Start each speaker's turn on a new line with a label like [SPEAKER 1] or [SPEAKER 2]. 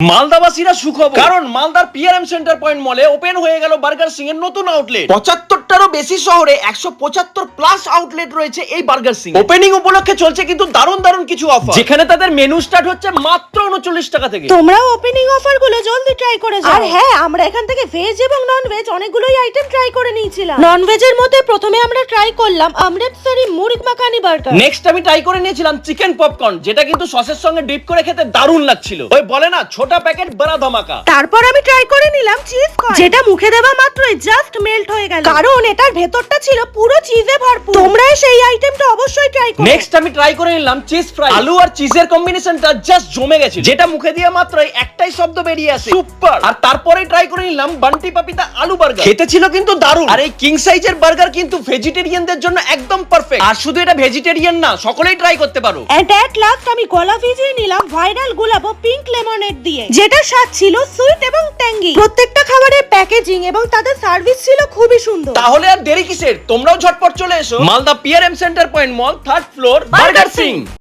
[SPEAKER 1] মালদাবাসীরা সুখবর, কারণ মালদার পিআরএম সেন্টার পয়েন্ট মলে ওপেন হয়ে গেল বার্গার সিং এর নতুন আউটলেট। 75টারও বেশি শহরে 175 প্লাস আউটলেট রয়েছে এই বার্গার সিং। ওপেনিং উপলক্ষে চলছে কিন্তু দারুণ দারুণ কিছু অফার, যেখানে তাদের মেনু স্টার্ট হচ্ছে মাত্র 39 টাকা থেকে।
[SPEAKER 2] তোমরাও ওপেনিং অফার গুলো জলদি ট্রাই করে যাও। আর হ্যাঁ, আমরা এখান থেকে ভেজ এবং নন ভেজ অনেকগুলোই আইটেম ট্রাই করে নিয়েছিলাম। নন ভেজের মধ্যে প্রথমে আমরা ট্রাই করলাম অমৃতসরি মুরগ মাখানি বার্গার।
[SPEAKER 1] নেক্সট আমি ট্রাই করে নিয়েছিলাম চিকেন পপকর্ন, যেটা কিন্তু সসের সঙ্গে ডিপ করে খেতে দারুণ লাগছিল। ওই বলে না ছোটা প্যাকেট বড়া ধামাকা।
[SPEAKER 2] তারপর আমি ট্রাই করে নিলাম চিজ কর্ন, যেটা মুখে দেওয়া মাত্রই জাস্ট মেল্ট হয়ে গেল, কারণ এটার ভেতরটা ছিল পুরো চিজে ভরপুর। তোমরা সেই আইটেমটা অবশ্যই ট্রাই করো।
[SPEAKER 1] নেক্সট আমি ট্রাই করে নিলাম চিজ ফ্রাই। আলু আর চিজের কম্বিনেশনটা জাস্ট জমে গেছে, যেটা মুখে দিয়ে মাত্রই একটাই শব্দ বেরিয়ে আসে, সুপার। আর তারপরেই ট্রাই করে নিলাম বান্টি পাপিতা আলু বার্গার। খেতে ছিল কিন্তু দারুণ। আর এই কিং সাইজের বার্গার কিন্তু ভেজিটেরিয়ানদের জন্য একদম পারফেক্ট। আর শুধু এটা ভেজিটেরিয়ান না, সকলেই ট্রাই করতে পারো।
[SPEAKER 2] এন্ড এট লাস্ট আমি গলা ভিজিয়ে নিলাম ভাইরাল গোলাপ ও পিঙ্ক লেমনেড দিয়ে, যেটা স্বাদ ছিল সুইট এবং ট্যাঙ্গি। প্রত্যেকটা খাবারের প্যাকেজিং এবং তাদের সার্ভিস ছিল খুবই সুন্দর।
[SPEAKER 1] তাহলে আর দেরি কিসের, তোমরাও ঝটপট চলে এসো মালদা পিআরএম সেন্টার পয়েন্ট মল, 3rd ফ্লোর, বার্গার সিং।